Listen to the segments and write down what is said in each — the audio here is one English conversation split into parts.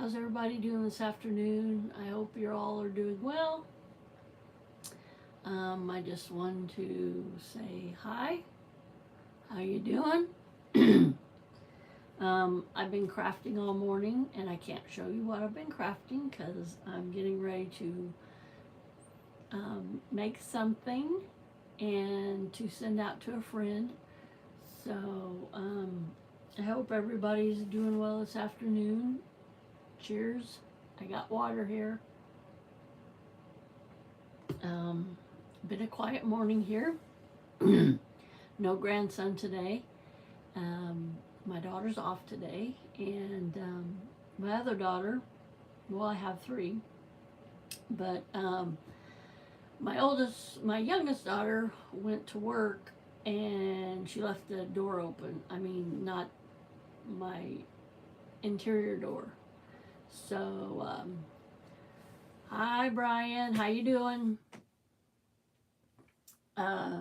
How's everybody doing this afternoon? I hope you all are doing well. I just wanted to say hi. How you doing? I've been crafting all morning, and I can't show you what I've been crafting because I'm getting ready to make something and to send out to a friend. So I hope everybody's doing well this afternoon. Cheers. I got water here. Um, Been a quiet morning here. No grandson today. Um, my daughter's off today, and my other daughter, well, I have three, but my youngest daughter went to work and she left the door open. I mean, not my interior door. So, hi Brian, how you doing?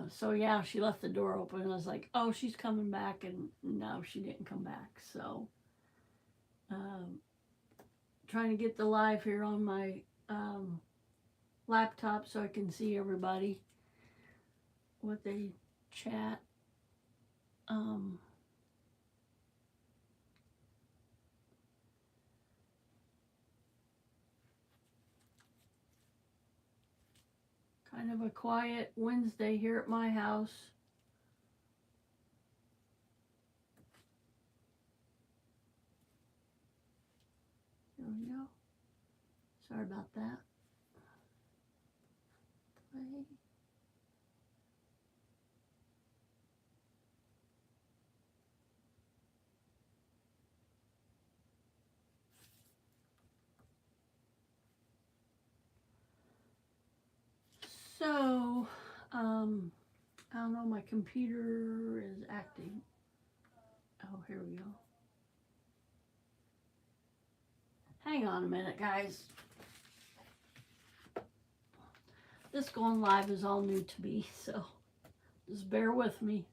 So yeah, she left the door open. I was like, oh, she's coming back, and no, she didn't come back. So, um, trying to get the live here on my um, laptop so I can see everybody what they chat. Um, Kind of a quiet Wednesday here at my house. There we go. Sorry about that. Play. So, I don't know, my computer is acting. Oh, here we go. Hang on a minute, guys. This going live is all new to me, so just bear with me.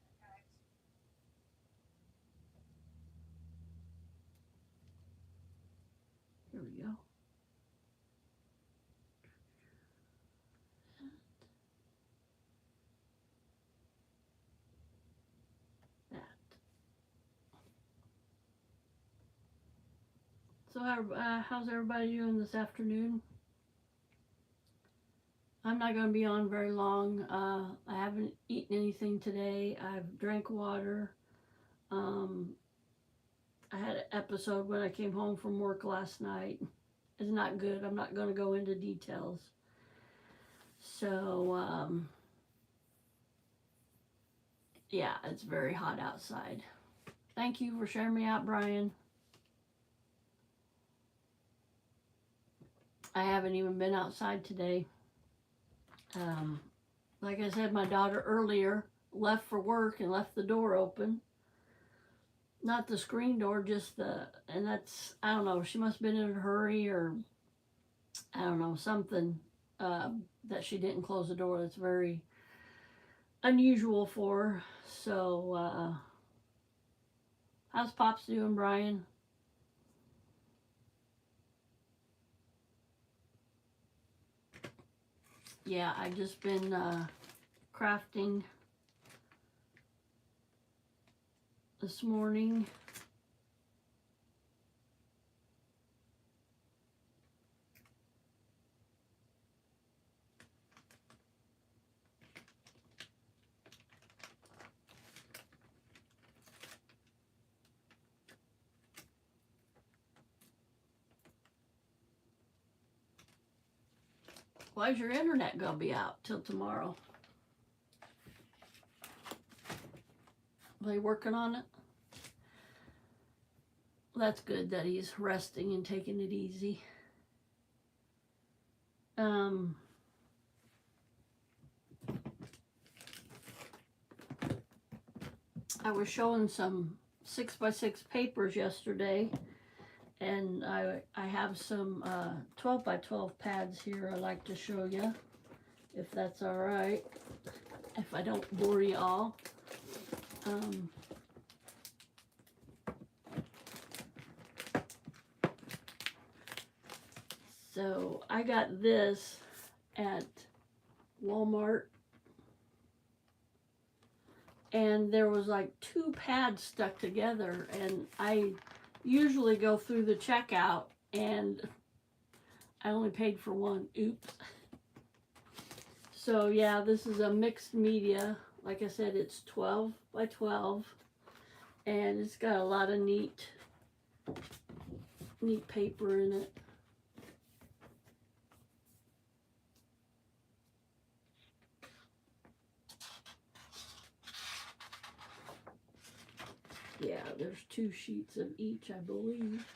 Here we go. That. So, how's everybody doing this afternoon? I'm not going to be on very long. I haven't eaten anything today. I've drank water. Um, I had an episode when I came home from work last night. It's not good. I'm not going to go into details. So, yeah, it's very hot outside. Thank you for sharing me out, Brian. I haven't even been outside today. Like I said, my daughter earlier left for work and left the door open. Not the screen door, just and that's, I don't know, she must have been in a hurry, or I don't know, something that she didn't close the door. That's very unusual for her. So, how's Pops doing, Brian? Yeah, I've just been crafting this morning. Why's your internet gonna be out till tomorrow? Are they working on it? Well, that's good that he's resting and taking it easy. I was showing some 6x6 papers yesterday, and I have some 12x12 pads here I'd like to show you, if that's all right, if I don't bore you all. So I got this at Walmart, and there was like 2 pads stuck together, and I usually go through the checkout and I only paid for one. Oops. So yeah, this is a mixed media. Like I said, it's 12 by 12, and it's got a lot of neat paper in it. Yeah, there's 2 sheets of each, I believe.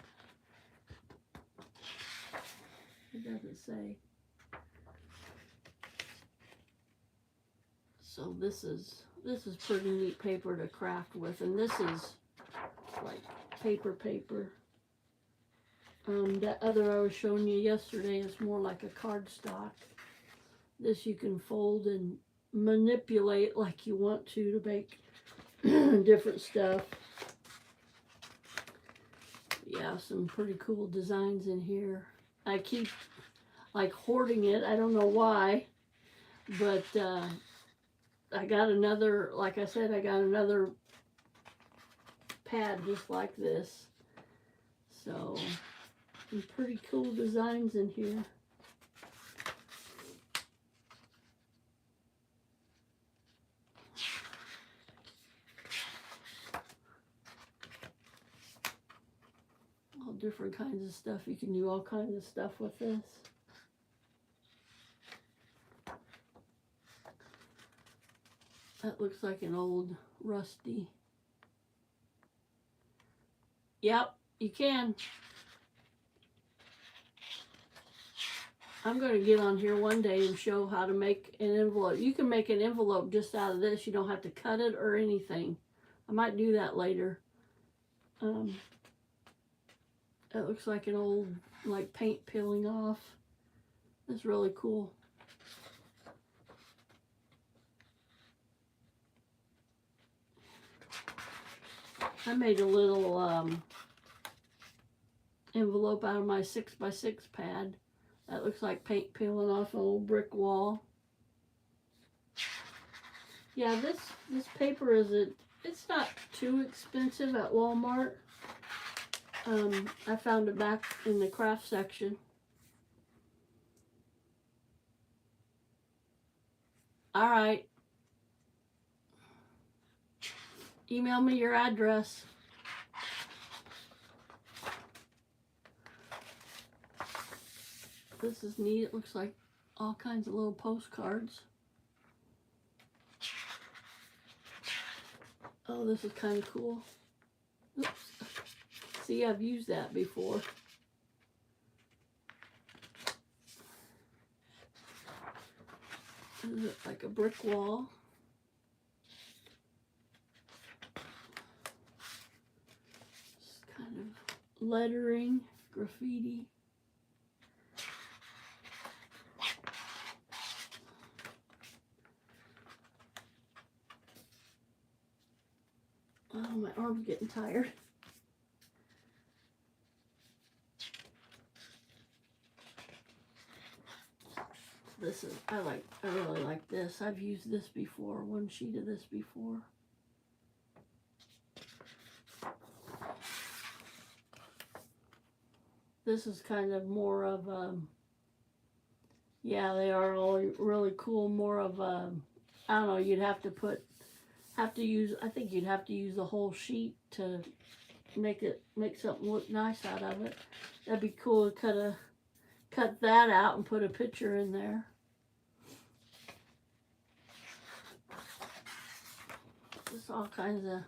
It doesn't say. So this is pretty neat paper to craft with, and this is like paper. That other I was showing you yesterday is more like a cardstock. This you can fold and manipulate like you want to make different stuff. Yeah, some pretty cool designs in here. I keep like hoarding it. I don't know why, but I got another, like I said, I got another pad just like this. So some pretty cool designs in here. All different kinds of stuff. You can do all kinds of stuff with this. That looks like an old rusty. Yep, you can. I'm going to get on here one day and show how to make an envelope. You can make an envelope just out of this. You don't have to cut it or anything. I might do that later. That looks like an old, like, paint peeling off. That's really cool. I made a little envelope out of my 6x6 pad. That looks like paint peeling off an old brick wall. Yeah, this paper it's not too expensive at Walmart. I found it back in the craft section. All right. Email me your address. This is neat. It looks like all kinds of little postcards. Oh, this is kind of cool. Oops. See, I've used that before. Is it like a brick wall? Just kind of lettering, graffiti. Oh, my arm's getting tired. This is, I really like this. I've used this before, one sheet of this before. This is kind of more of, yeah, they are all really cool, more of, I don't know, you'd have to use, I think you'd have to use the whole sheet to make something look nice out of it. That'd be cool to cut that out and put a picture in there. Just all kinds of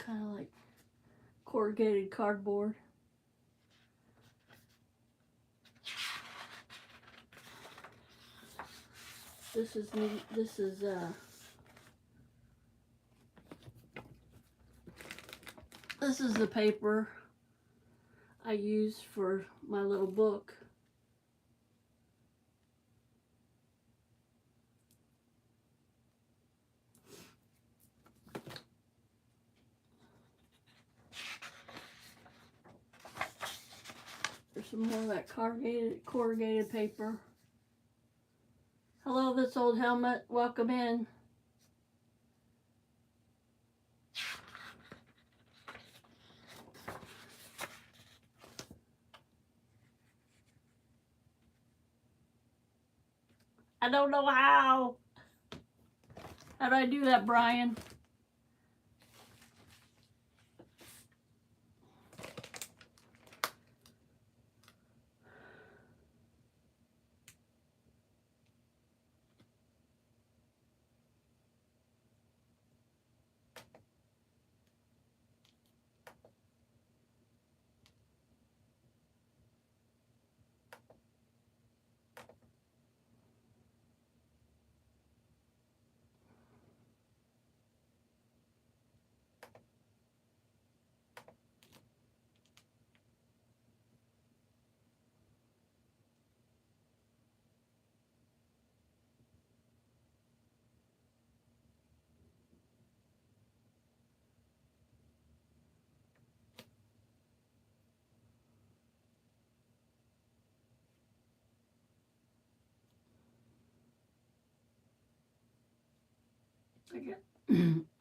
kind of like corrugated cardboard. This is neat. This is the paper I use for my little book. There's some more of that corrugated paper. Hello, this old helmet. Welcome in. I don't know how. How do I do that, Brian?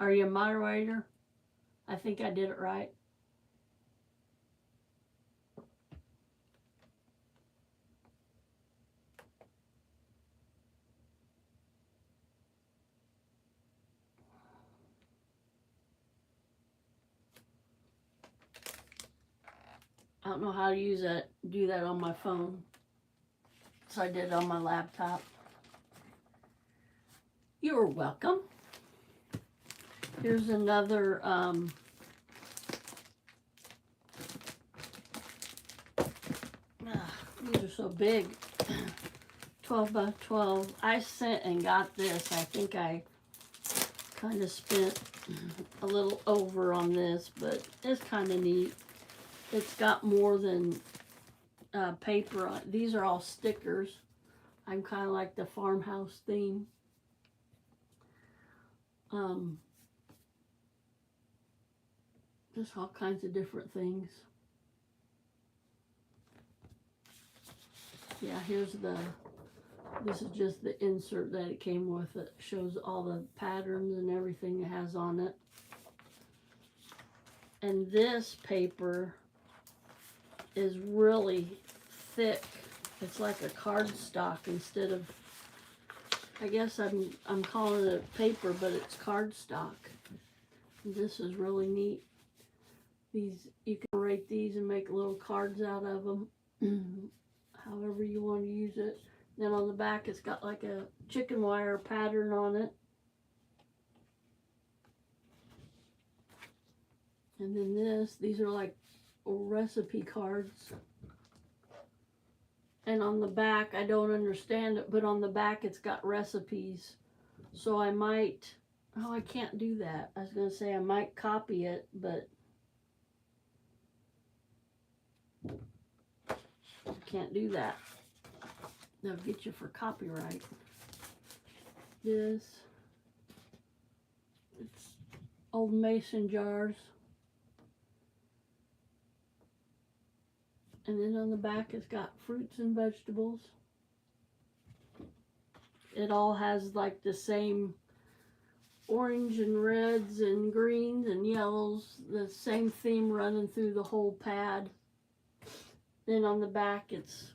Are you a moderator? I think I did it right. I don't know how to do that on my phone. So I did it on my laptop. You're welcome. Here's another these are so big. 12 by 12. I sent and got this. I think I kind of spent a little over on this, but it's kind of neat. It's got more than paper on. These are all stickers. I'm kind of like the farmhouse theme. Just all kinds of different things. Yeah, this is just the insert that it came with. It shows all the patterns and everything it has on it. And this paper is really thick. It's like a cardstock instead of, I guess I'm calling it paper, but it's cardstock. This is really neat. These, you can write these and make little cards out of them, however you want to use it. Then on the back, it's got like a chicken wire pattern on it. And then these are like recipe cards. And on the back, I don't understand it, but on the back it's got recipes. So I might, I can't do that. I was going to say I might copy it, but I can't do that. They'll get you for copyright. It's old mason jars. And then on the back it's got fruits and vegetables. It all has like the same orange and reds and greens and yellows, the same theme running through the whole pad. Then on the back it's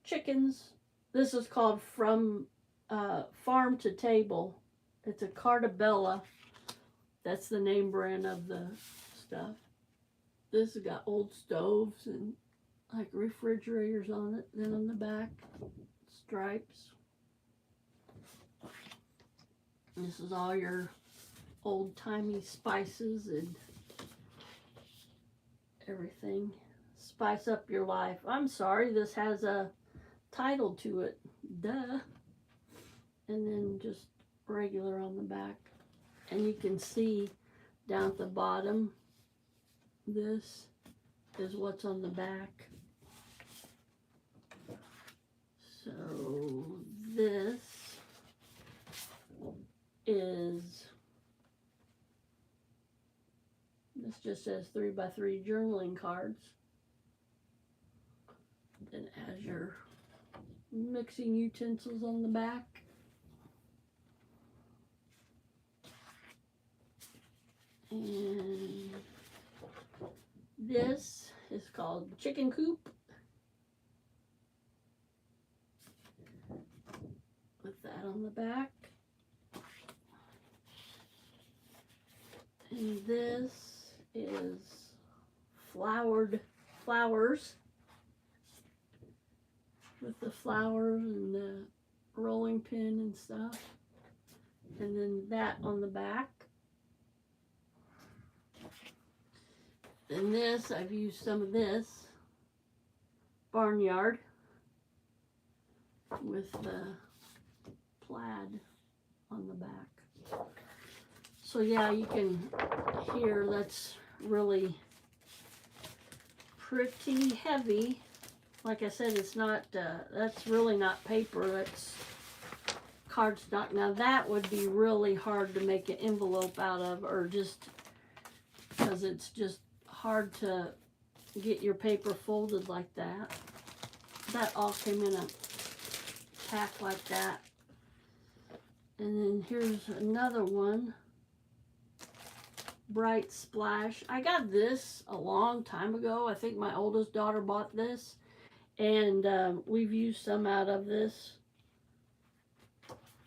chickens. This is called From Farm to Table. It's a Cartabella. That's the name brand of the stuff. This has got old stoves and like refrigerators on it. Then on the back, stripes. This is all your old-timey spices and everything. Spice up your life. I'm sorry, this has a title to it. Duh. and then just regular on the back. And you can see down at the bottom, this is what's on the back. So this just says 3x3 journaling cards. And it has your mixing utensils on the back. And this is called Chicken Coop. With that on the back. And this is flowers with the flowers and the rolling pin and stuff. And then that on the back. And this, I've used some of this barnyard with the plaid on the back. So yeah, you can hear that's really pretty heavy. Like I said, it's not, that's really not paper, that's cardstock. Now that would be really hard to make an envelope out of, or just because it's just hard to get your paper folded like that. That all came in a pack like that. And then here's another one, Bright Splash. I got this a long time ago. I think my oldest daughter bought this, and we've used some out of this.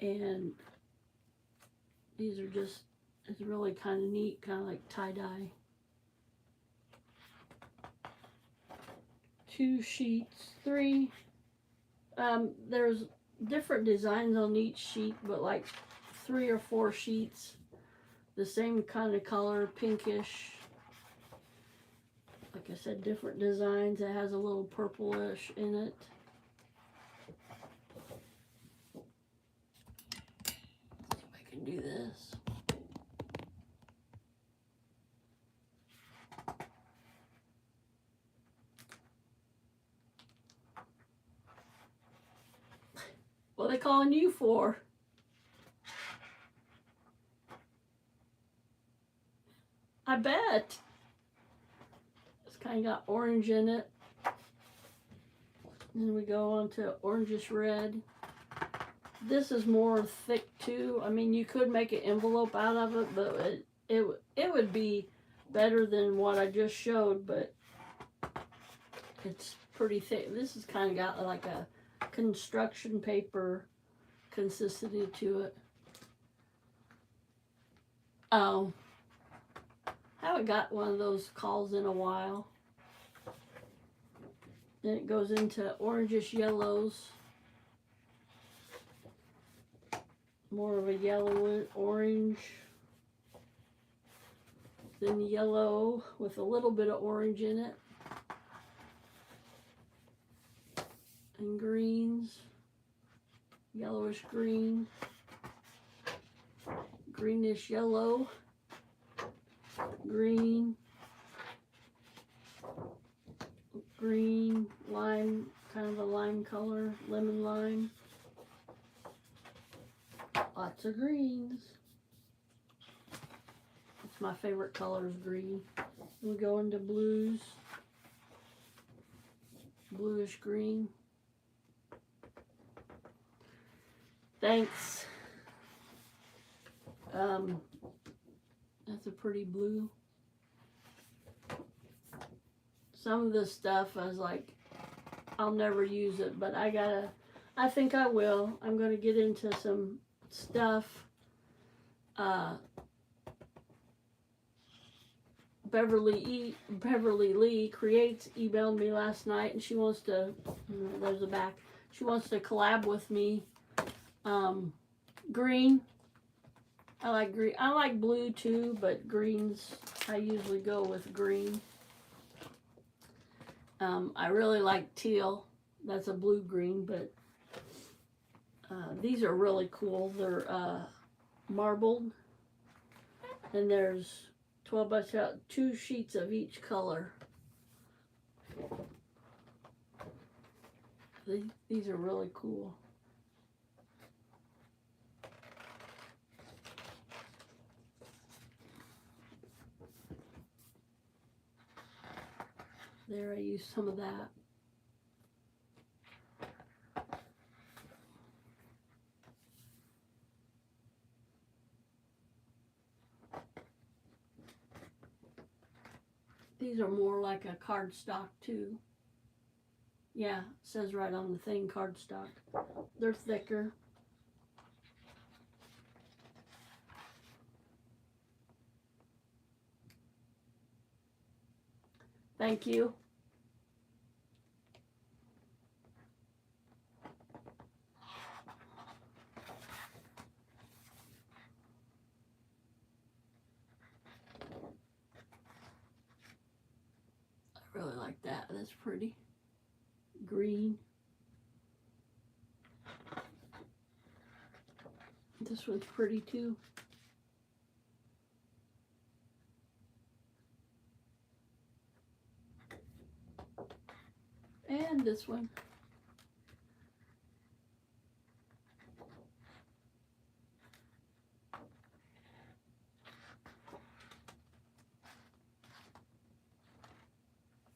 And these are just, it's really kind of neat, kind of like tie-dye. 2 sheets, 3. There's different designs on each sheet, but like 3 or 4 sheets, the same kind of color, pinkish. Like I said, different designs. It has a little purplish in it. Let's see if I can do this. What are they calling you for? I bet. It's kind of got orange in it. Then we go on to orangish red. This is more thick too. I mean, you could make an envelope out of it, but it would be better than what I just showed, but it's pretty thick. This has kind of got like a construction paper consistency to it. Oh, I haven't got one of those calls in a while. Then it goes into orangish yellows, more of a yellow orange, then yellow with a little bit of orange in it, and greens, yellowish green, greenish yellow, green, green, lime, kind of a lime color, lemon lime. Lots of greens. It's my favorite color is green. We go into blues, bluish green. Thanks. That's a pretty blue. Some of this stuff I was like, I'll never use it, but I think I will. I'm gonna get into some stuff. Beverly Lee Creates emailed me last night, and she wants to, there's a back, she wants to collab with me. Green. I like green. I like blue too, but greens, I usually go with green. I really like teal. That's a blue-green, but These are really cool. They're marbled, and there's 12 by 12, 2 sheets of each color. These are really cool. There, I used some of that. These are more like a cardstock too. Yeah, it says right on the thing, cardstock. They're thicker. Thank you. I really like that. That's pretty. Green. This one's pretty too. And this one.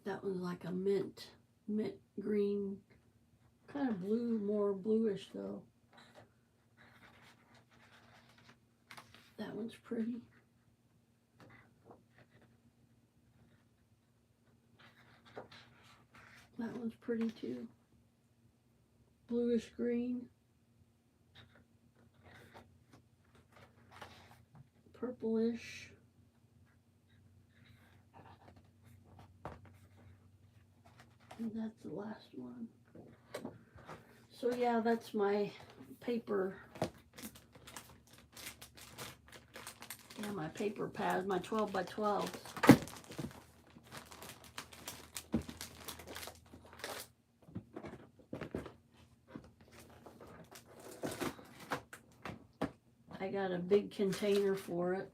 That one's like a mint green, kind of blue, more bluish though. That one's pretty. That one's pretty too. Bluish green. Purplish. And that's the last one. So yeah, that's my paper. Yeah, my paper pad, my 12 by 12. I got a big container for it.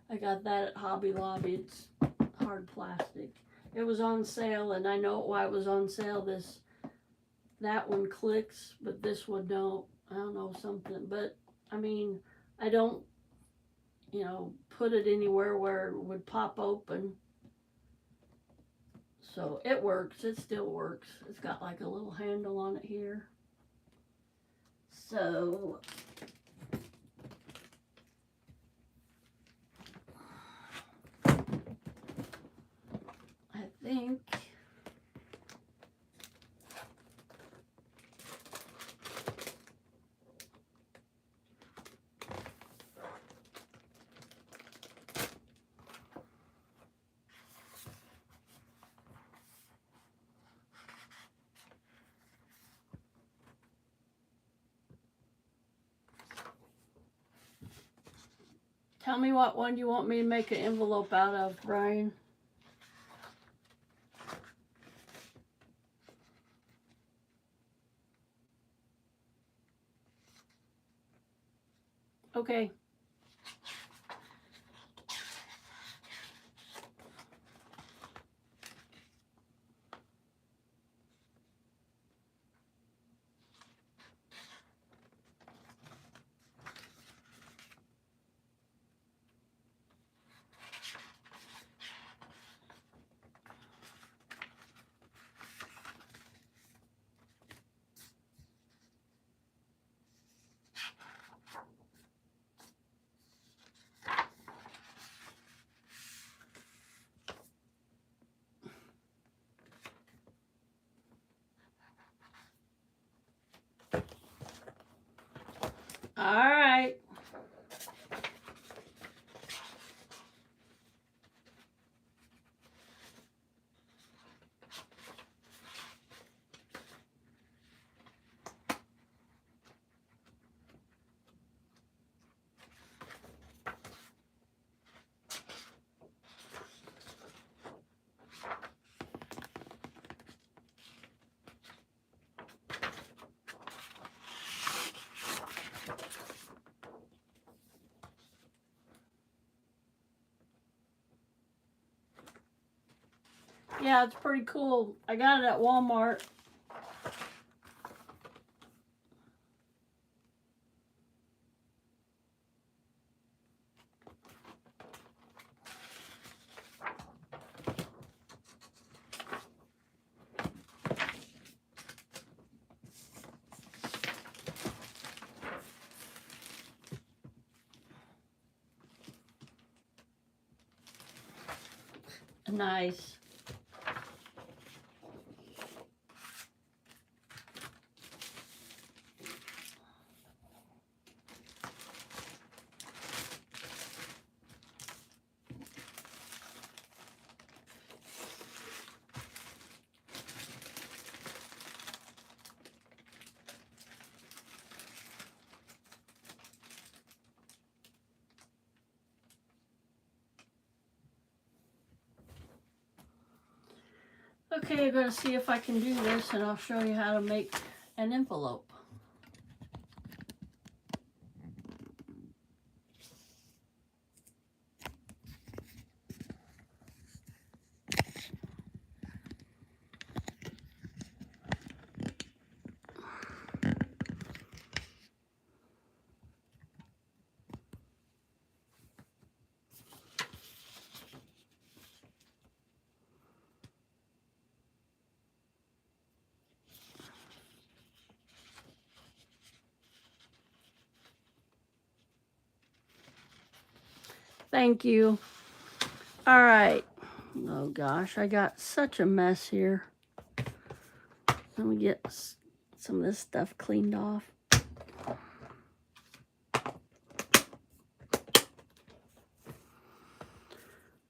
I got that at Hobby Lobby. It's hard plastic. It was on sale, and I know why it was on sale. That one clicks, but this one don't. I don't know, something. But I mean, I don't, put it anywhere where it would pop open. So it works. It still works. It's got like a little handle on it here. So I think tell me what one you want me to make an envelope out of, Brian. Okay. All right. Yeah, it's pretty cool. I got it at Walmart. Nice. Okay, I'm gonna see if I can do this, and I'll show you how to make an envelope. Thank you. All right. Oh gosh, I got such a mess here. Let me get some of this stuff cleaned off.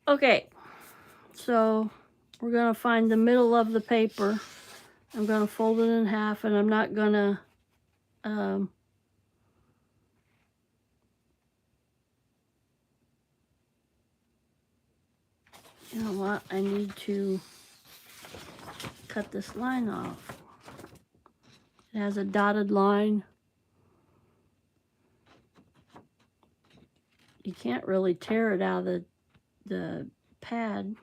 Okay, so we're gonna find the middle of the paper. I'm gonna fold it in half, and I'm not gonna you know what? I need to cut this line off. It has a dotted line. You can't really tear it out of the pad.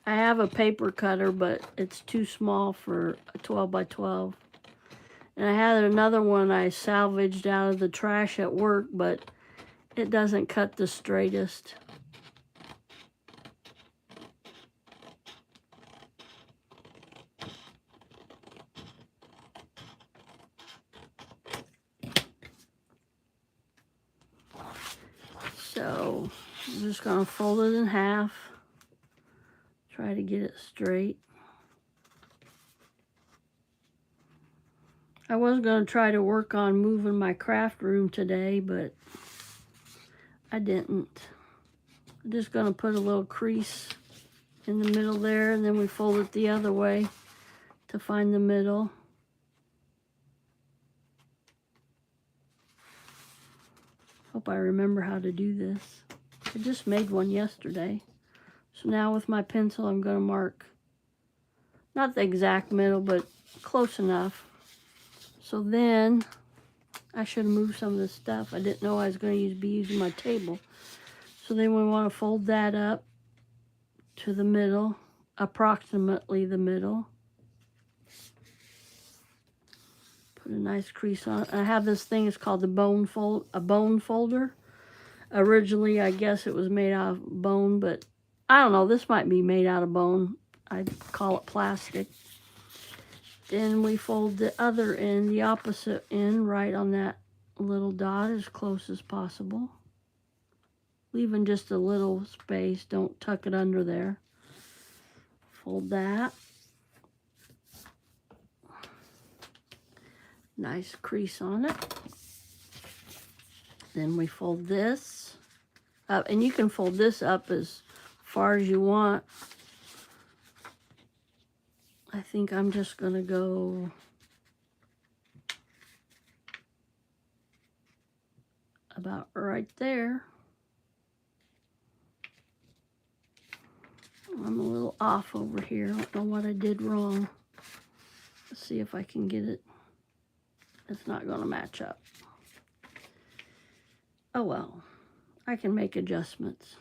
I have a paper cutter, but it's too small for a 12 by 12. And I had another one I salvaged out of the trash at work, but it doesn't cut the straightest. So I'm just gonna fold it in half. Try to get it straight. I was gonna try to work on moving my craft room today, but I didn't. I'm just gonna put a little crease in the middle there, and then we fold it the other way to find the middle. Hope I remember how to do this. I just made one yesterday. So now with my pencil, I'm gonna mark, not the exact middle, but close enough. So then, I should have moved some of this stuff. I didn't know I was gonna be using my table. So then we wanna fold that up to the middle, approximately the middle. Put a nice crease on it. I have this thing, it's called a bone folder. Originally, I guess it was made out of bone, but I don't know, this might be made out of bone. I'd call it plastic. Then we fold the other end, the opposite end, right on that little dot as close as possible. Leaving just a little space, don't tuck it under there. Fold that. Nice crease on it. Then we fold this up, and you can fold this up as far as you want. I think I'm just gonna go about right there. I'm a little off over here. I don't know what I did wrong. Let's see if I can get it. It's not gonna match up. Oh well. I can make adjustments.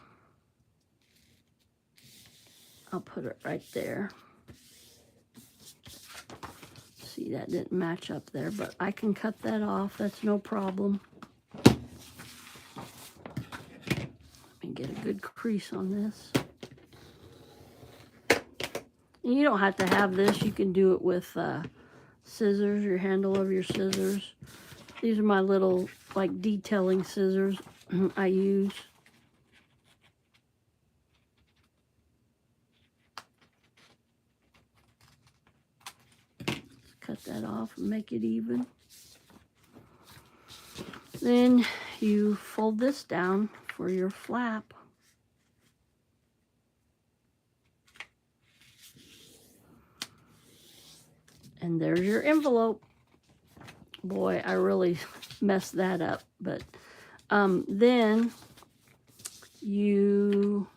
I'll put it right there. See, that didn't match up there, but I can cut that off. That's no problem. Let me get a good crease on this. And you don't have to have this. You can do it with scissors, your handle of your scissors. These are my little, like, detailing scissors I use. Cut that off and make it even. Then you fold this down for your flap. And there's your envelope. Boy, I really messed that up. But then you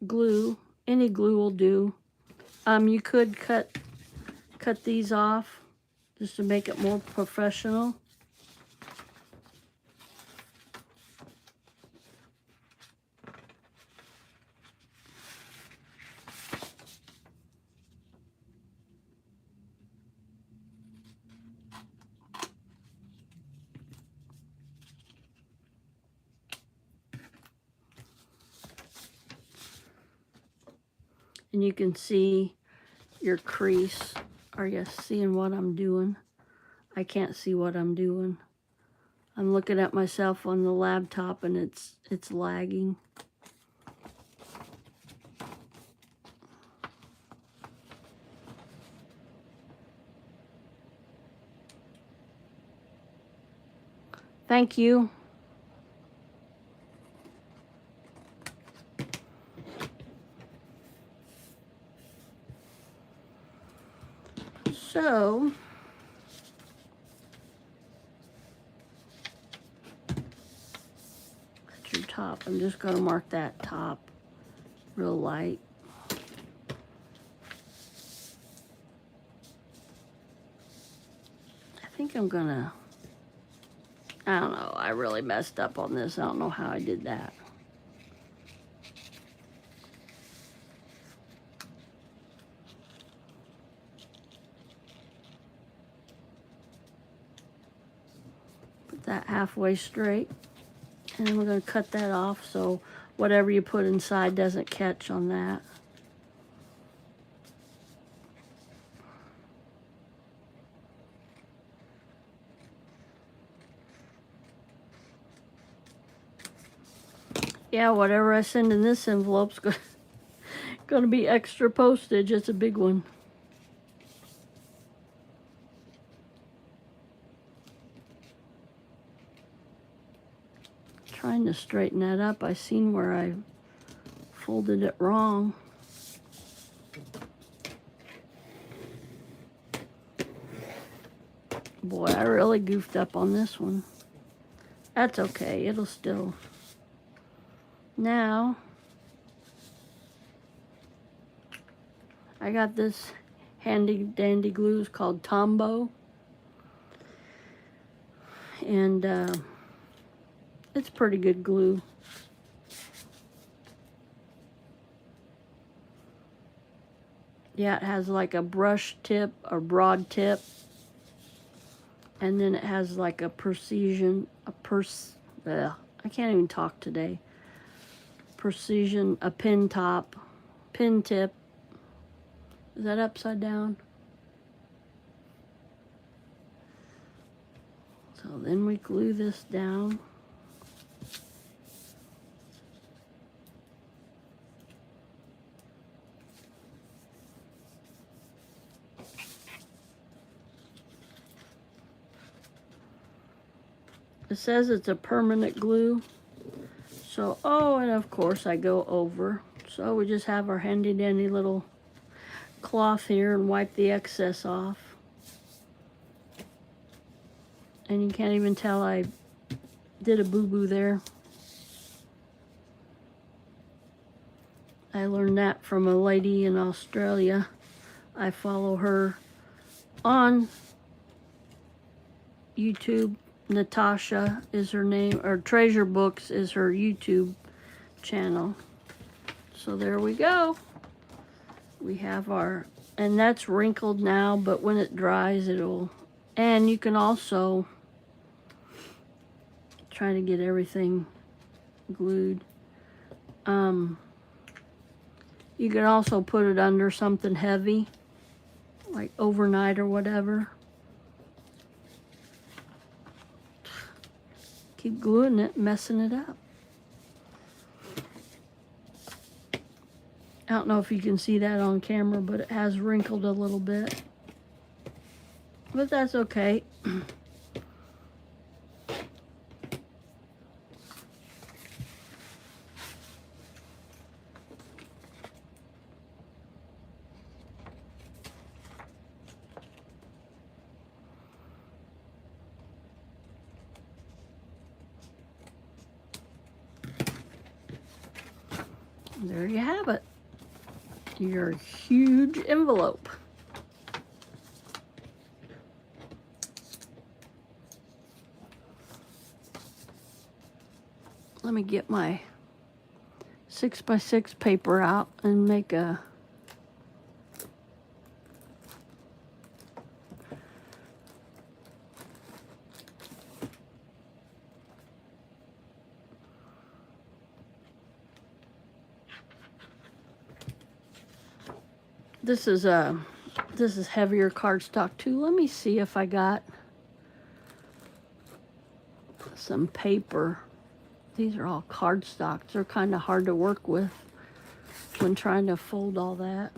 glue. Any glue will do. You could cut these off just to make it more professional. And you can see your crease. Are you seeing what I'm doing? I can't see what I'm doing. I'm looking at myself on the laptop and it's lagging. Thank you. So, that's your top. I'm just going to mark that top real light. I think I'm going to, I don't know, I really messed up on this. I don't know how I did that. That halfway straight, and then we're going to cut that off so whatever you put inside doesn't catch on that. Yeah, whatever I send in this envelope's going to be extra postage. It's a big one. Trying to straighten that up. I seen where I folded it wrong. Boy, I really goofed up on this one. That's okay. It'll still. Now, I got this handy dandy glue. It's called Tombow. And it's pretty good glue. Yeah, it has like a brush tip or broad tip. And then it has like a precision, I can't even talk today. Precision, a pin top, pin tip. Is that upside down? So then we glue this down. It says it's a permanent glue. So, oh, and of course I go over. So we just have our handy dandy little cloth here and wipe the excess off. And you can't even tell I did a boo-boo there. I learned that from a lady in Australia. I follow her on YouTube, Natasha is her name, or Treasure Books is her YouTube channel. So there we go. We have our, and that's wrinkled now, but when it dries, it'll, and you can also try to get everything glued. You can also put it under something heavy, like overnight or whatever. Keep gluing it, messing it up. I don't know if you can see that on camera, but it has wrinkled a little bit. But that's okay. There you have it. Your huge envelope. Let me get my 6x6 paper out and make a this is heavier cardstock too. Let me see if I got some paper. These are all cardstock. They're kind of hard to work with when trying to fold all that.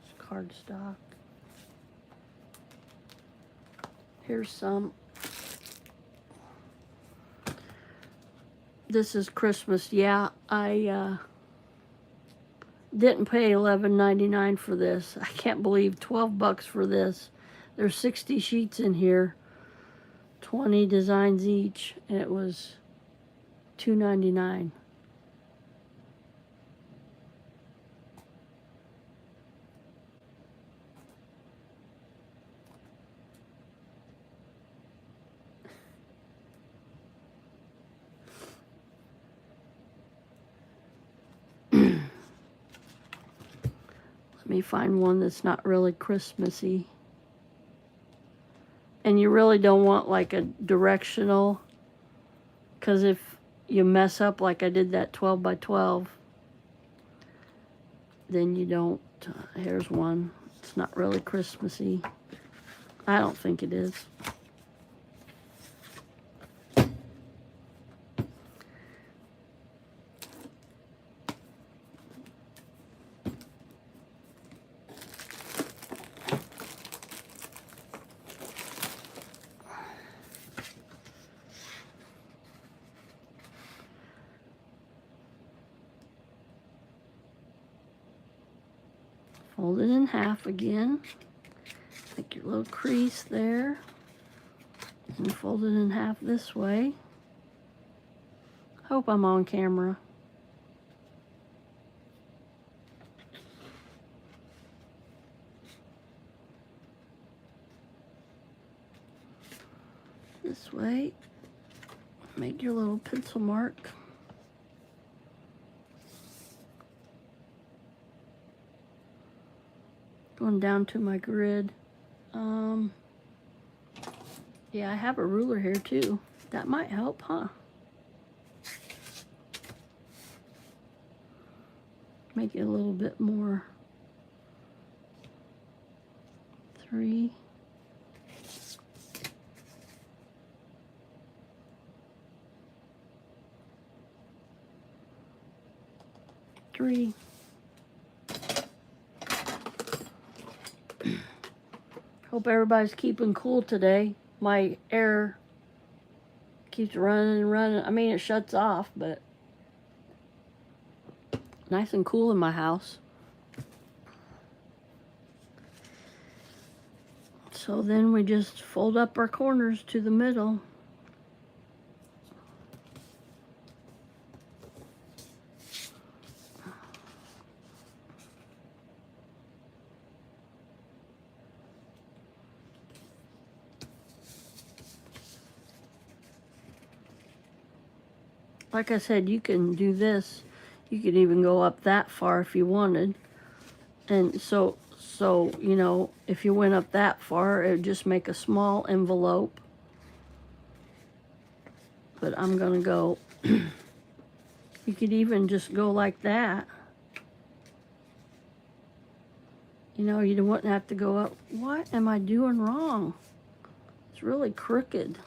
It's cardstock. Here's some. This is Christmas. Yeah, I didn't pay $11.99 for this. I can't believe $12 for this. There's 60 sheets in here, 20 designs each, and it was $2.99. Let me find one that's not really Christmassy. And you really don't want like a directional, because if you mess up like I did that 12 by 12, then you don't. Here's one. It's not really Christmassy. I don't think it is. Fold it in half again. Make your little crease there. And fold it in half this way. Hope I'm on camera. This way. Make your little pencil mark. Going down to my grid. Yeah, I have a ruler here too. That might help, huh? Make it a little bit more. 3. Hope everybody's keeping cool today. My air keeps running and running. I mean, it shuts off, but nice and cool in my house. So then we just fold up our corners to the middle. like I said, you can do this. You could even go up that far if you wanted. And so, you know, if you went up that far, it would just make a small envelope. But I'm going to go, you could even just go like that. You know, you wouldn't have to go up. What am I doing wrong? It's really crooked.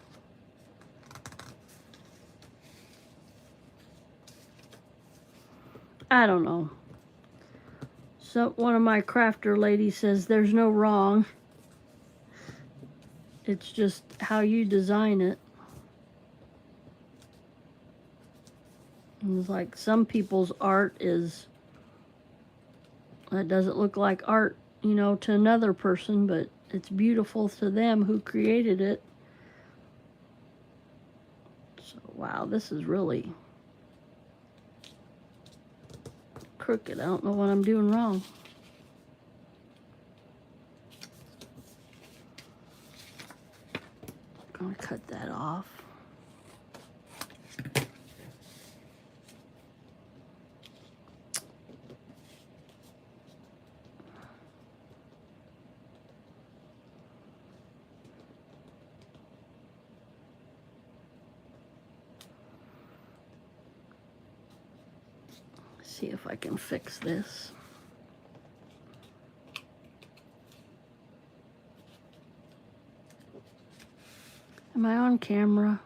I don't know. So one of my crafter ladies says there's no wrong. It's just how you design it. And it's like some people's art is, it doesn't look like art, you know, to another person, but it's beautiful to them who created it. So, wow, this is really crooked. I don't know what I'm doing wrong. I'm going to cut that off. See if I can fix this. Am I on camera?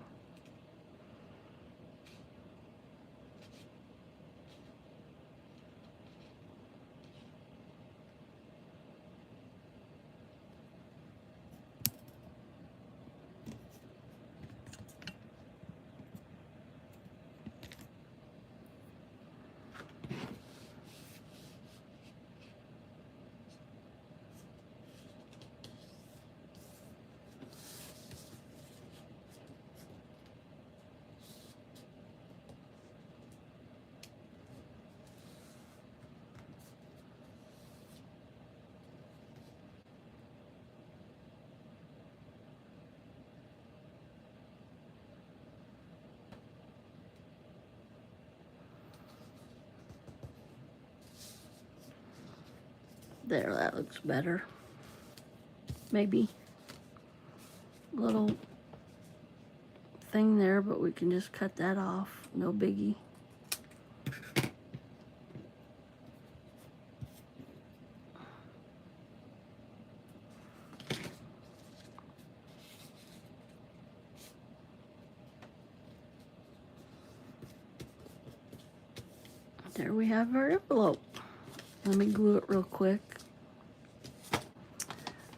There, that looks better. Maybe a little thing there, but we can just cut that off. No biggie. There we have our envelope. Let me glue it real quick.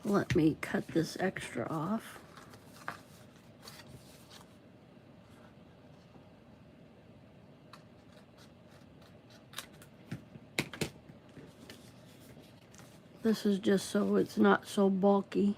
Let me cut this extra off. This is just so it's not so bulky.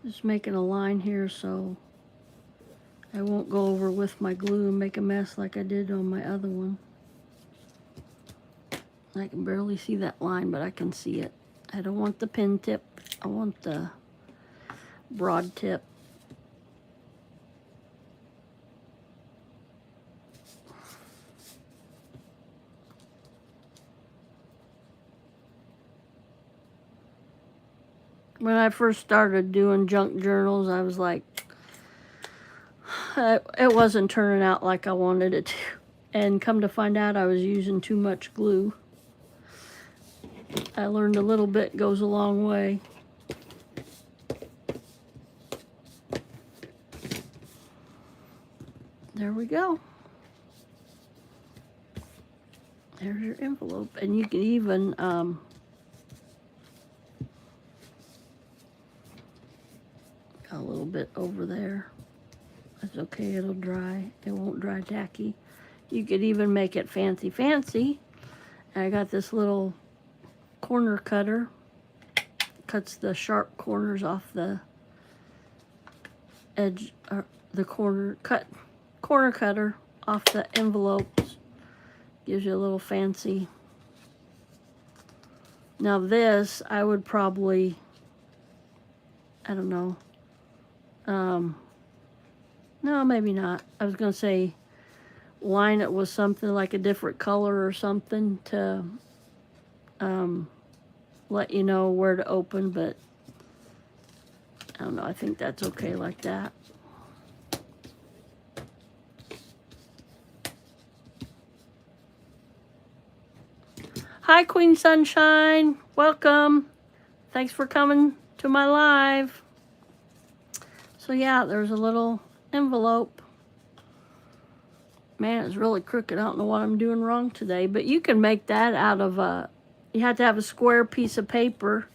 Just making a line here so I won't go over with my glue and make a mess like I did on my other one. I can barely see that line, but I can see it. I don't want the pin tip. I want the broad tip. When I first started doing junk journals, I was like, it wasn't turning out like I wanted it to. And come to find out, I was using too much glue. I learned a little bit goes a long way. There we go. There's your envelope. And you can even, got a little bit over there. That's okay, it'll dry. It won't dry tacky. You could even make it fancy fancy. And I got this little corner cutter. Cuts the sharp corners off the edge, or the corner cutter off the envelopes. Gives you a little fancy. Now this, I would probably, I don't know. No, maybe not. I was going to say line it with something like a different color or something to let you know where to open, but I don't know. I think that's okay like that. Hi, Queen Sunshine. Welcome. Thanks for coming to my live. So yeah, there's a little envelope. Man, it's really crooked. I don't know what I'm doing wrong today, but you can make that out of you have to have a square piece of paper,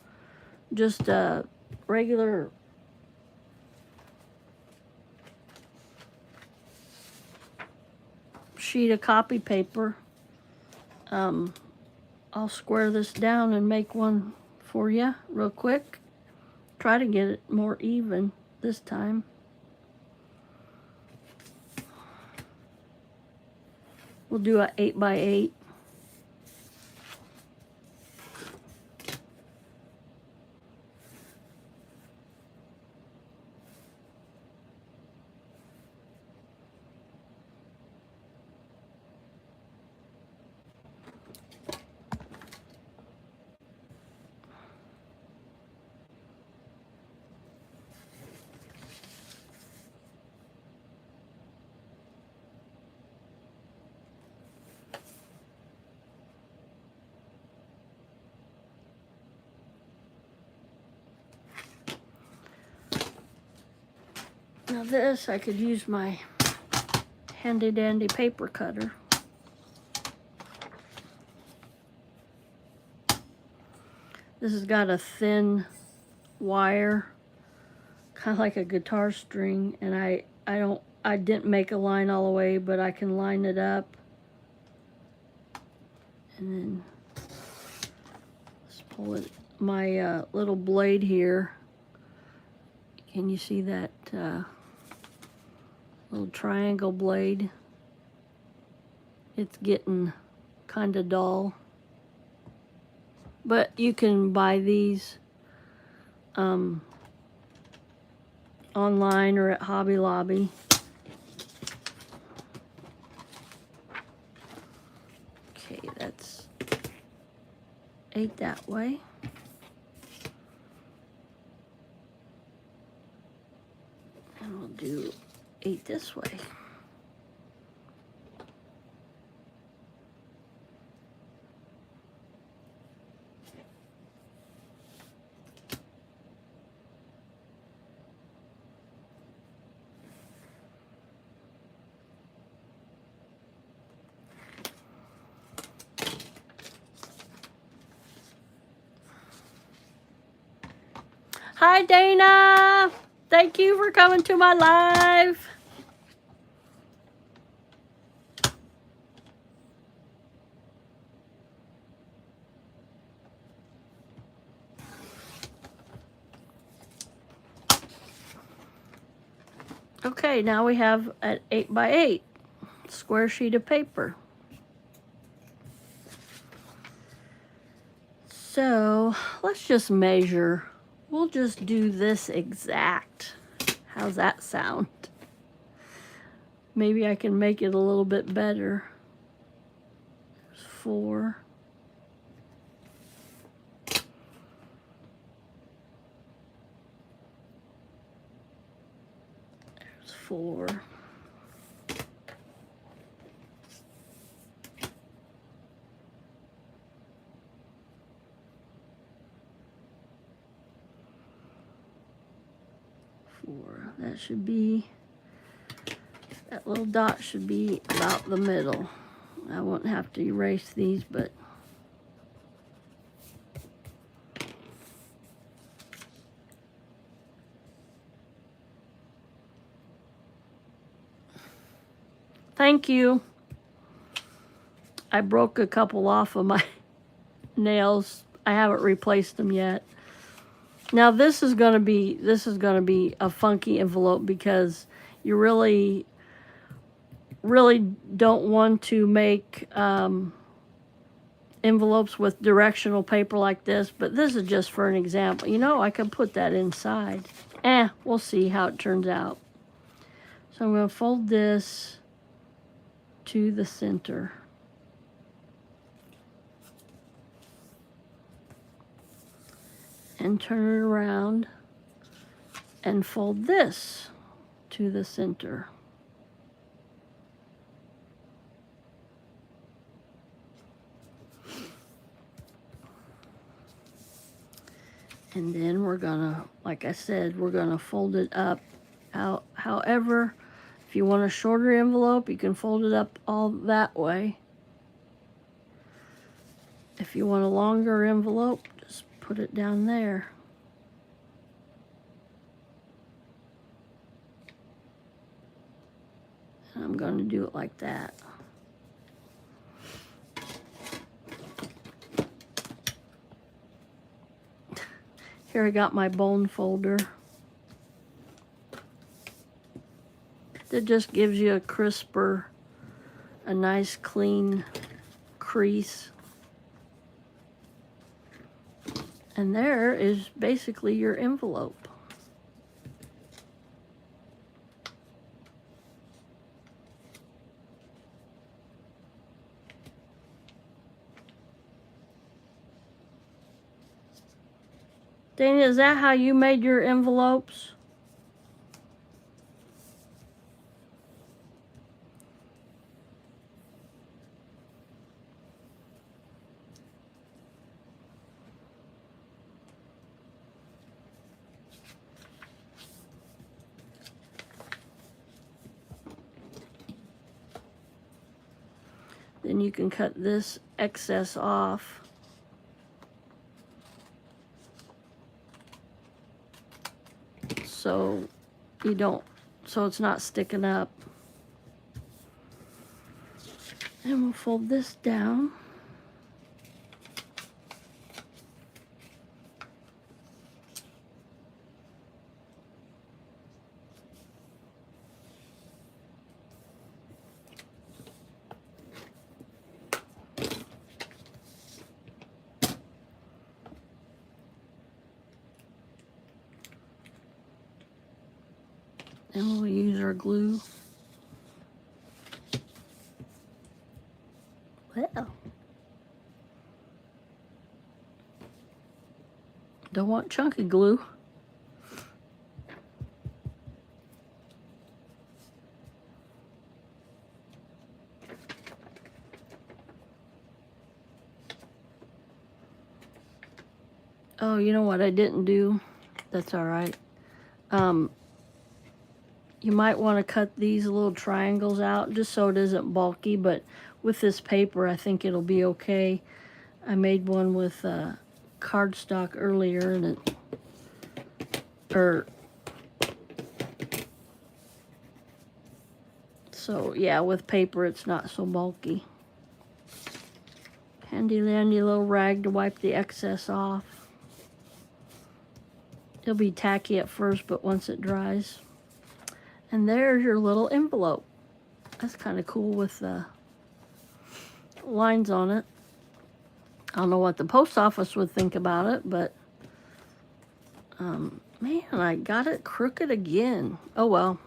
just a regular sheet of copy paper. I'll square this down and make one for you real quick. Try to get it more even this time. We'll do a 8x8. Now this, I could use my handy dandy paper cutter. This has got a thin wire, kind of like a guitar string, and I didn't make a line all the way, but I can line it up. And then let's pull it, my little blade here. Can you see that little triangle blade? It's getting kind of dull. But you can buy these online or at Hobby Lobby. Okay, that's 8 that way. And we'll do 8 this way. Hi, Dana. Thank you for coming to my live. Okay, now we have an 8x8 square sheet of paper. So let's just measure. We'll just do this exact. How's that sound? Maybe I can make it a little bit better. There's 4. There's 4. That should be, that little dot should be about the middle. I won't have to erase these, but thank you. I broke a couple off of my nails. I haven't replaced them yet. Now this is gonna be a funky envelope because you really don't want to make envelopes with directional paper like this, but this is just for an example. You know, I could put that inside. We'll see how it turns out. So I'm going to fold this to the center. And turn it around and fold this to the center. And then we're gonna, like I said, we're gonna fold it up. However, if you want a shorter envelope, you can fold it up all that way. If you want a longer envelope, just put it down there. And I'm going to do it like that. Here I got my bone folder. That just gives you a crisper, a nice clean crease. And there is basically your envelope. Dana, is that how you made your envelopes? Then you can cut this excess off. So you don't, so it's not sticking up. And we'll fold this down. And we'll use our glue. Well, don't want chunky glue. Oh, you know what I didn't do? That's all right. You might want to cut these little triangles out just so it isn't bulky, but with this paper, I think it'll be okay. I made one with cardstock earlier, and so yeah, with paper, it's not so bulky. Handy dandy little rag to wipe the excess off. It'll be tacky at first, but once it dries. And there's your little envelope. That's kind of cool with the lines on it. I don't know what the post office would think about it, but man, I got it crooked again. Oh well.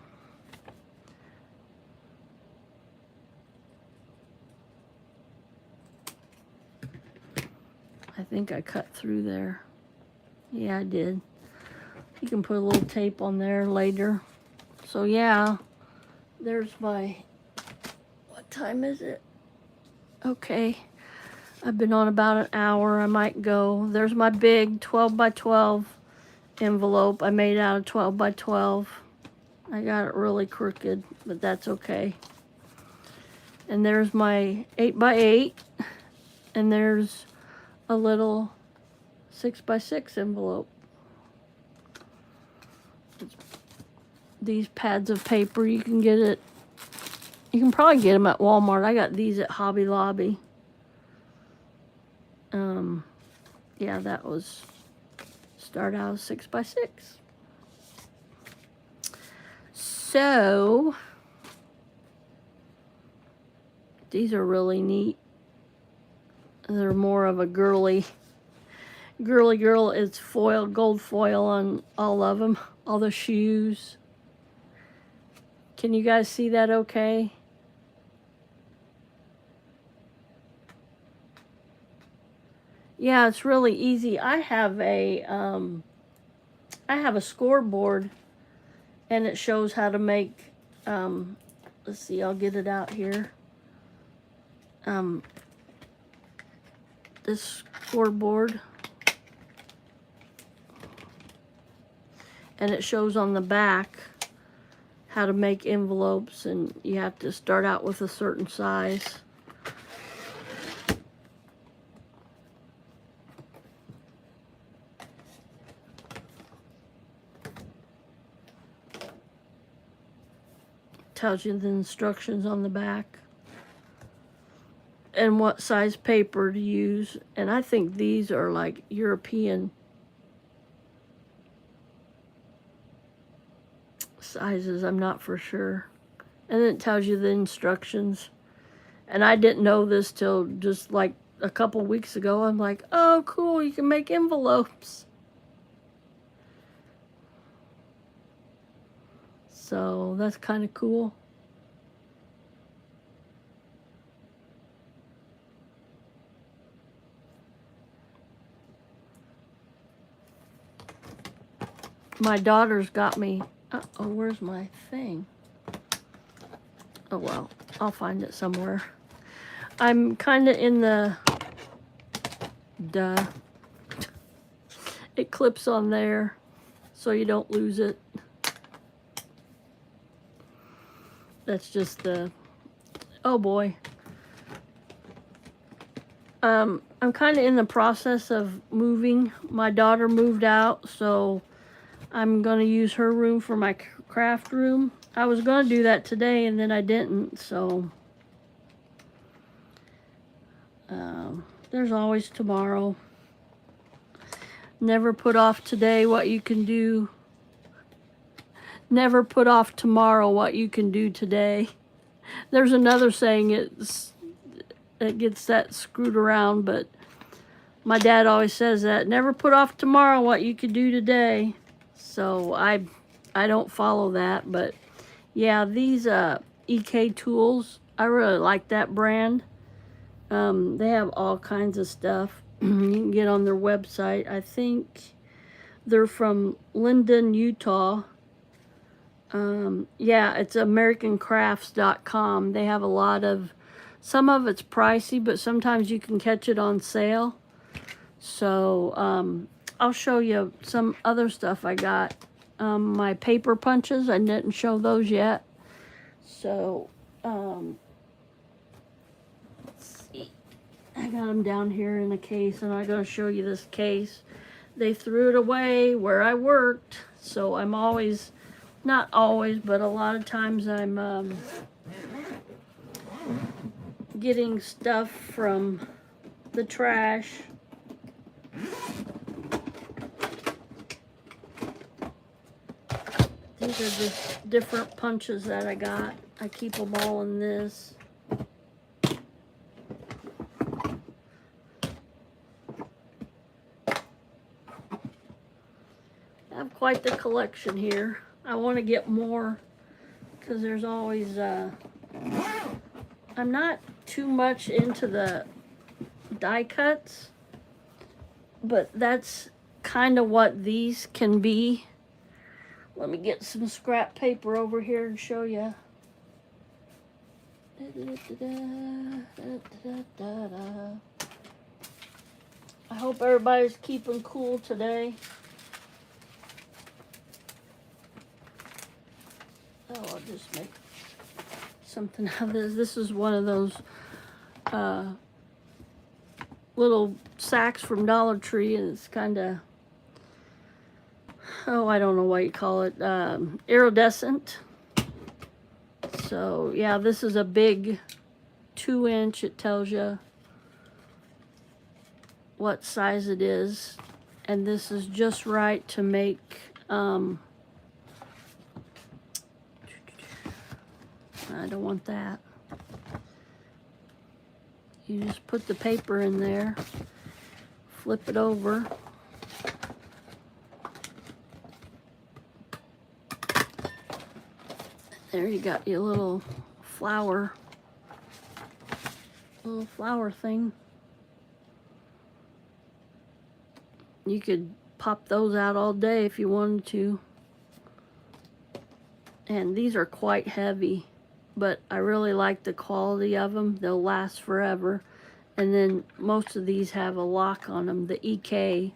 I think I cut through there. Yeah, I did. You can put a little tape on there later. So yeah, there's my, what time is it? Okay, I've been on about an hour. I might go. There's my big 12 by 12 envelope I made out of 12 by 12. I got it really crooked, but that's okay. And there's my 8x8. And there's a little 6x6 envelope. These pads of paper, you can get it. You can probably get them at Walmart. I got these at Hobby Lobby. Yeah, that was start out 6x6. So these are really neat. They're more of a girly girl. It's foil, gold foil on all of them, all the shoes. Can you guys see that okay? Yeah, it's really easy. I have a scoreboard, and it shows how to make, let's see, I'll get it out here. This scoreboard, and it shows on the back how to make envelopes, and you have to start out with a certain size. Tells you the instructions on the back and what size paper to use. And I think these are like European sizes. I'm not for sure. And then it tells you the instructions. And I didn't know this till just like a couple weeks ago. I'm like, oh cool, you can make envelopes. So that's kind of cool. My daughter's got me. Oh, where's my thing? Oh well, I'll find it somewhere. I'm kind of in the. Duh. It clips on there, so you don't lose it. That's just the, oh boy. I'm kind of in the process of moving. My daughter moved out, so I'm going to use her room for my craft room. I was going to do that today, and then I didn't, so there's always tomorrow. Never put off today what you can do. Never put off tomorrow what you can do today. There's another saying, it gets that screwed around, but my dad always says that. Never put off tomorrow what you could do today. So I don't follow that, but yeah, these EK Tools, I really like that brand. They have all kinds of stuff. You can get on their website. I think they're from Linden, Utah. Yeah, it's americancrafts.com. They have a lot of, some of it's pricey, but sometimes you can catch it on sale. So I'll show you some other stuff I got. My paper punches, I didn't show those yet. So let's see, I got them down here in a case, and I'm going to show you this case. They threw it away where I worked, so I'm always, not always, but a lot of times I'm getting stuff from the trash. These are just different punches that I got. I keep them all in this. I have quite the collection here. I want to get more because there's always, I'm not too much into the die cuts, but that's kind of what these can be. Let me get some scrap paper over here and show you. I hope everybody's keeping cool today. Oh, I'll just make something out of this. This is one of those little sacks from Dollar Tree, and it's kind of, oh, I don't know what you call it, iridescent. So yeah, this is a big 2-inch. It tells you what size it is, and this is just right to make I don't want that. You just put the paper in there, flip it over. There you got your little flower thing. You could pop those out all day if you wanted to. And these are quite heavy, but I really like the quality of them. They'll last forever. And then most of these have a lock on them. The EK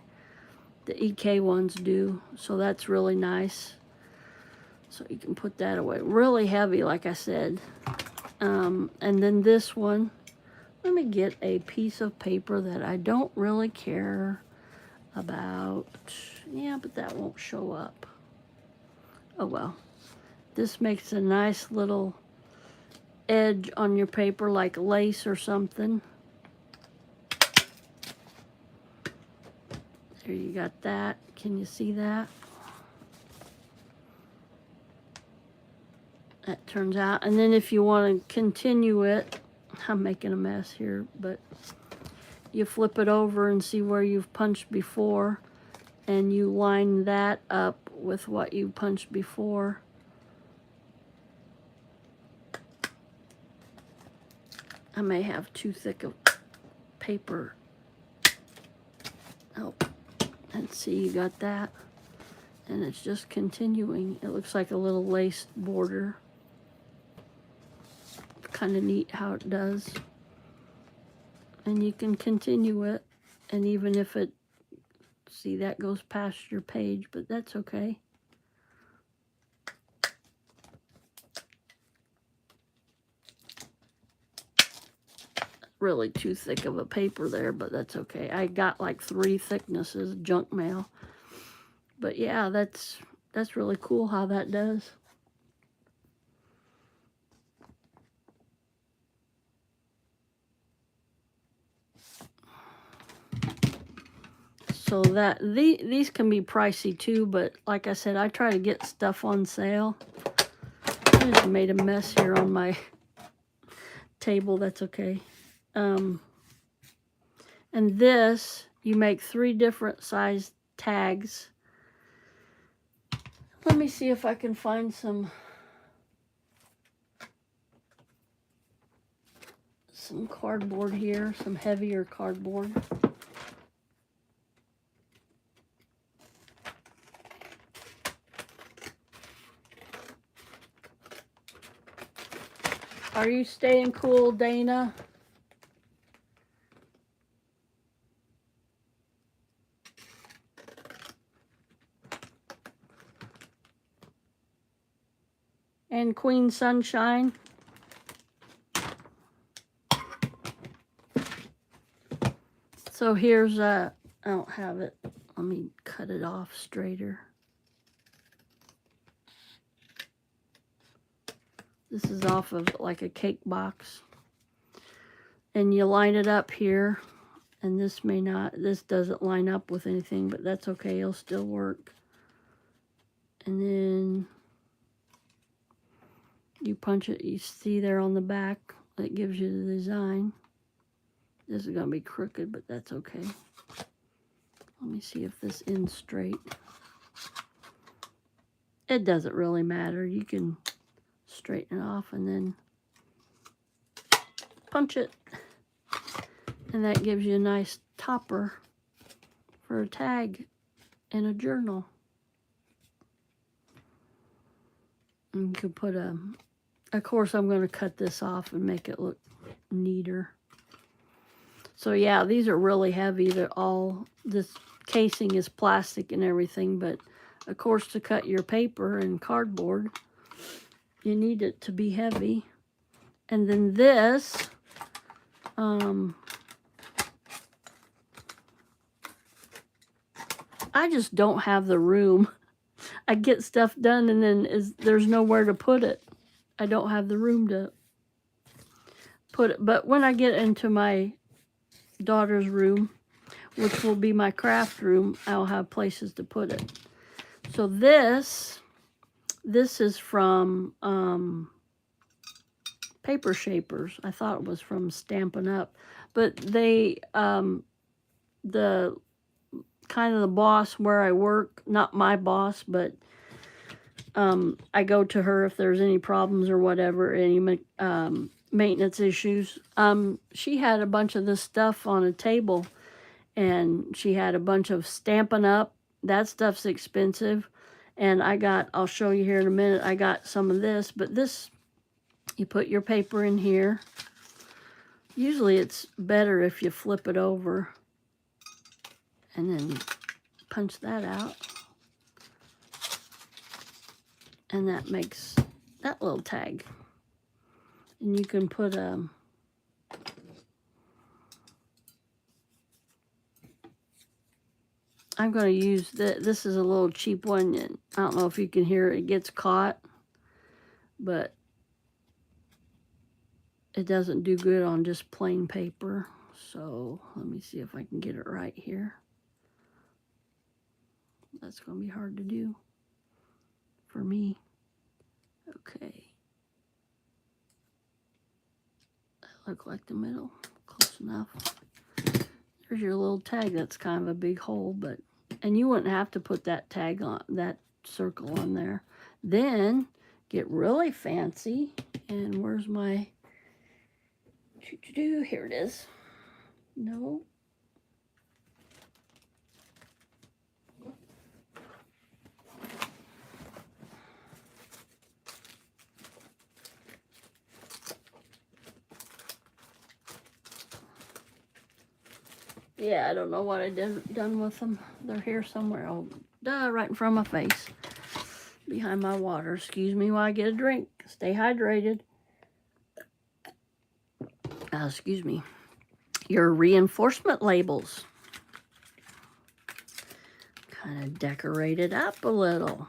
ones do. So that's really nice. So you can put that away. Really heavy, like I said. And then this one, let me get a piece of paper that I don't really care about. Yeah, but that won't show up. Oh well. This makes a nice little edge on your paper, like lace or something. There, you got that. Can you see that? That turns out. And then if you want to continue it, I'm making a mess here, but you flip it over and see where you've punched before, and you line that up with what you punched before. I may have too thick of paper. Oh, and see, you got that. And it's just continuing. It looks like a little laced border. Kind of neat how it does. And you can continue it. And even if it, see, that goes past your page, but that's okay. Really too thick of a paper there, but that's okay. I got like 3 thicknesses, junk mail. But yeah, that's really cool how that does. So that these can be pricey too, but like I said, I try to get stuff on sale. I just made a mess here on my table. That's okay. And this, you make 3 different size tags. Let me see if I can find some cardboard here, some heavier cardboard. Are you staying cool, Dana? And Queen Sunshine. So here's I don't have it. Let me cut it off straighter. This is off of like a cake box. And you line it up here. And this doesn't line up with anything, but that's okay. It'll still work. And then you punch it. You see there on the back, it gives you the design. This is going to be crooked, but that's okay. Let me see if this ends straight. It doesn't really matter. You can straighten it off and then punch it. And that gives you a nice topper for a tag in a journal. And you could put of course I'm going to cut this off and make it look neater. So yeah, these are really heavy. This casing is plastic and everything, but of course to cut your paper and cardboard, you need it to be heavy. And then this, I just don't have the room. I get stuff done and then there's nowhere to put it. I don't have the room to put it. But when I get into my daughter's room, which will be my craft room, I'll have places to put it. So this is from Paper Shapers. I thought it was from Stampin' Up. But they, the kind of the boss where I work, not my boss, but I go to her if there's any problems or whatever, any maintenance issues. She had a bunch of this stuff on a table, and she had a bunch of Stampin' Up. That stuff's expensive. And I'll show you here in a minute, I got some of this, but this, you put your paper in here. Usually it's better if you flip it over and then punch that out. And that makes that little tag. And you can put I'm going to use this is a little cheap one. And I don't know if you can hear it. It gets caught, but it doesn't do good on just plain paper. So let me see if I can get it right here. That's going to be hard to do for me. Okay. That look like the middle. Close enough. There's your little tag. That's kind of a big hole, but, and you wouldn't have to put that tag on, that circle on there. Then get really fancy. And where's my, here it is. No. Yeah, I don't know what I done with them. They're here somewhere. Oh, right in front of my face. Behind my water. Excuse me while I get a drink. Stay hydrated. Excuse me. Your reinforcement labels. Kind of decorate it up a little.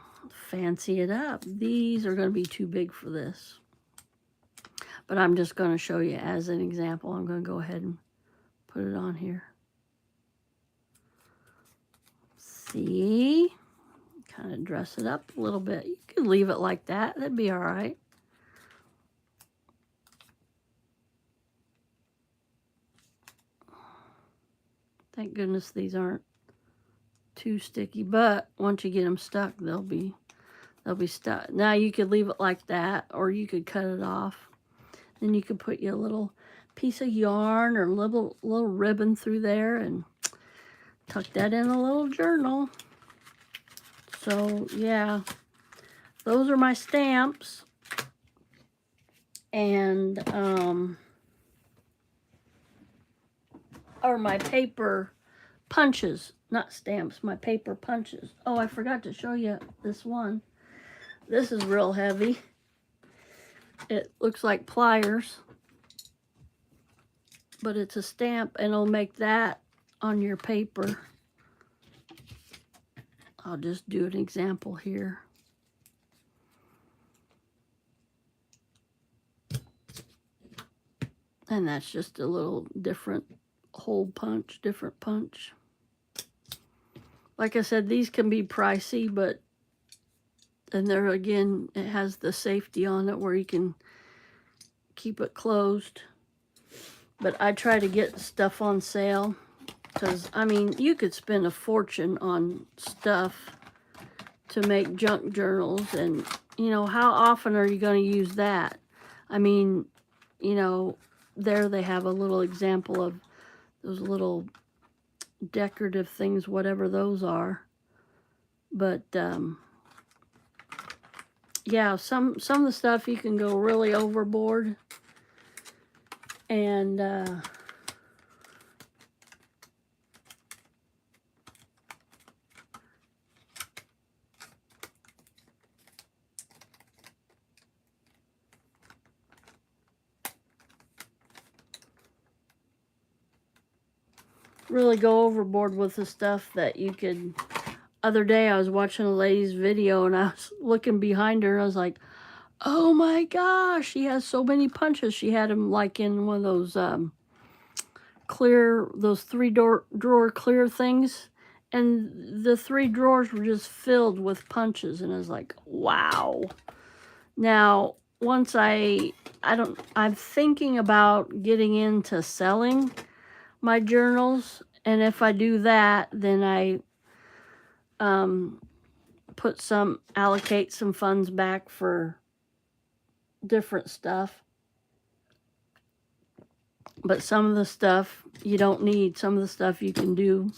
Fancy it up. These are going to be too big for this. But I'm just going to show you as an example. I'm going to go ahead and put it on here. See? Kind of dress it up a little bit. You could leave it like that. That'd be all right. Thank goodness these aren't too sticky, but once you get them stuck, they'll be stuck. Now you could leave it like that, or you could cut it off. Then you could put your little piece of yarn or little ribbon through there and tuck that in a little journal. So yeah, those are my stamps. And or my paper punches, not stamps, my paper punches. Oh, I forgot to show you this one. This is real heavy. It looks like pliers, but it's a stamp, and it'll make that on your paper. I'll just do an example here. And that's just a little different hole punch, different punch. Like I said, these can be pricey, but and there again, it has the safety on it where you can keep it closed. But I try to get stuff on sale because, I mean, you could spend a fortune on stuff to make junk journals. And, you know, how often are you going to use that? I mean, you know, there they have a little example of those little decorative things, whatever those are. But, yeah, some of the stuff you can go really overboard. And really go overboard with the stuff that you could. Other day I was watching a lady's video and I was looking behind her and I was like, oh my gosh, she has so many punches. She had them like in one of those clear, those drawer clear things. And the 3 drawers were just filled with punches. And I was like, wow. Now, once I'm thinking about getting into selling my journals. And if I do that, then I allocate some funds back for different stuff. But some of the stuff you don't need. Some of the stuff you can do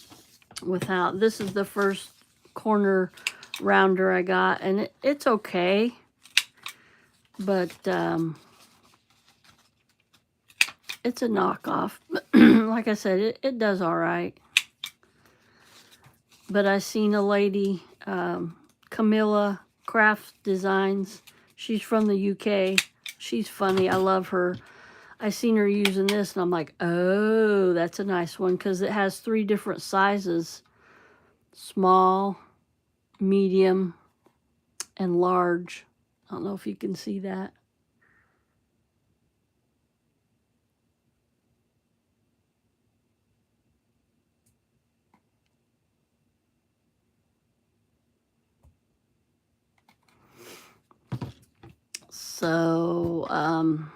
without. This is the first corner rounder I got, and it's okay. But it's a knockoff. Like I said, it does all right. But I seen a lady, Camilla Craft Designs. She's from the UK. She's funny. I love her. I seen her using this, and I'm like, oh, that's a nice one, because it has 3 different sizes. Small, medium, and large. I don't know if you can see that. So,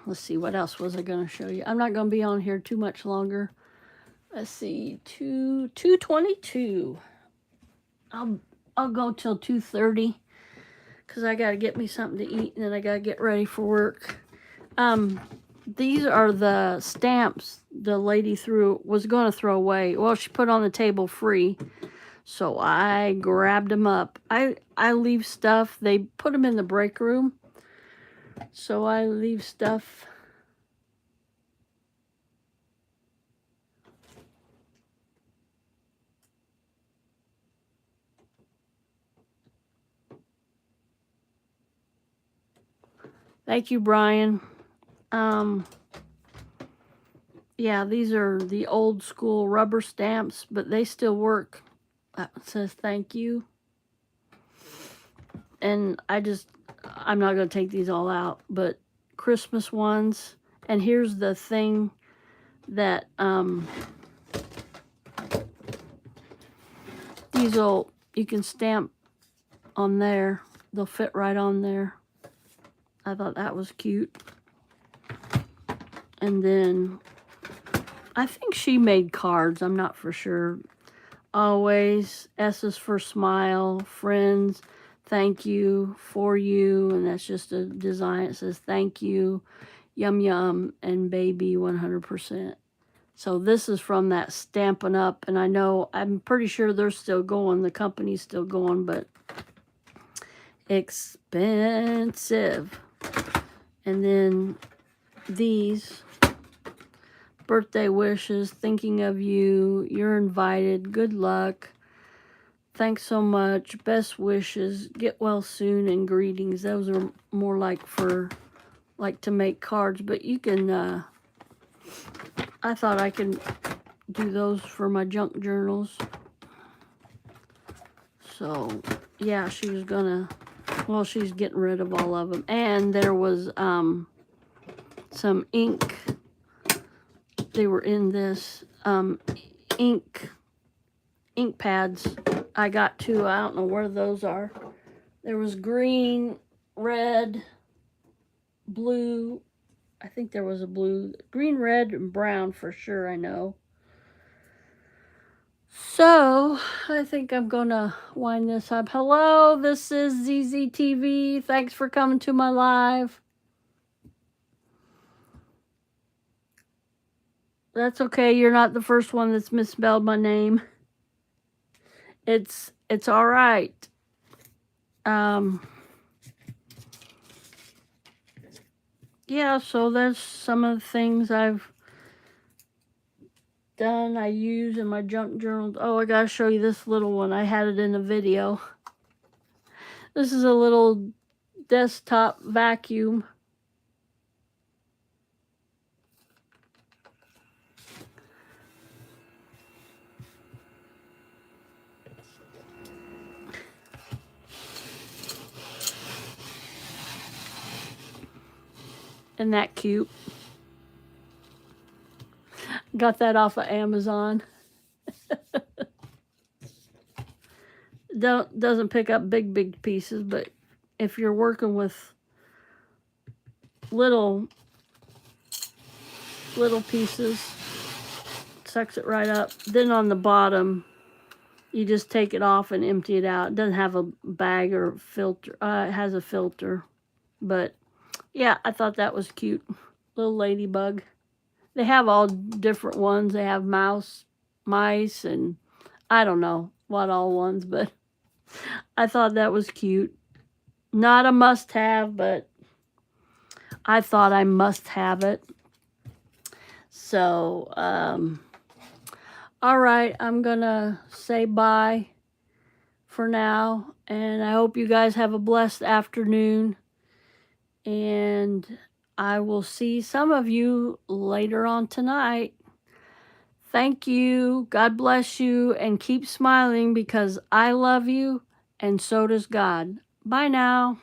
let's see, what else was I going to show you? I'm not going to be on here too much longer. Let's see, 2:22. I'll go till 2:30 because I got to get me something to eat and then I got to get ready for work. These are the stamps the lady was going to throw away. Well, she put on the table free. So I grabbed them up. I leave stuff. They put them in the break room. So I leave stuff. Thank you, Brian. Yeah, these are the old school rubber stamps, but they still work. That one says thank you. And I'm not going to take these all out, but Christmas ones. And here's the thing that you can stamp on there. They'll fit right on there. I thought that was cute. And then I think she made cards. I'm not for sure. Always. S is for smile. Friends. Thank you. For you. And that's just a design. It says thank you. Yum yum. And baby 100%. So this is from that Stampin' Up. And I'm pretty sure they're still going. The company's still going, but expensive. And then these birthday wishes, thinking of you, you're invited, good luck, thanks so much, best wishes, get well soon, and greetings. Those are more like to make cards, but you can, I thought I could do those for my junk journals. So, yeah, she's getting rid of all of them. And there was some ink. They were in this ink pads. I got 2. I don't know where those are. There was green, red, blue. I think there was a blue. Green, red, and brown for sure, I know. So, I think I'm going to wind this up. Hello, this is ZZTV. Thanks for coming to my live. That's okay. You're not the first one that's misspelled my name. It's all right. Yeah, so that's some of the things I've done. I use in my junk journal. Oh, I gotta show you this little one. I had it in a video. This is a little desktop vacuum. Isn't that cute? Got that off of Amazon. Doesn't pick up big pieces, but if you're working with little pieces, sucks it right up. Then on the bottom, you just take it off and empty it out. It doesn't have a bag or filter. It has a filter, but yeah, I thought that was cute. Little ladybug. They have all different ones. They have mice, and I don't know what all ones, but I thought that was cute. Not a must-have, but I thought I must have it. So, all right, I'm going to say bye for now, and I hope you guys have a blessed afternoon, and I will see some of you later on tonight. Thank you. God bless you, and keep smiling because I love you, and so does God. Bye now.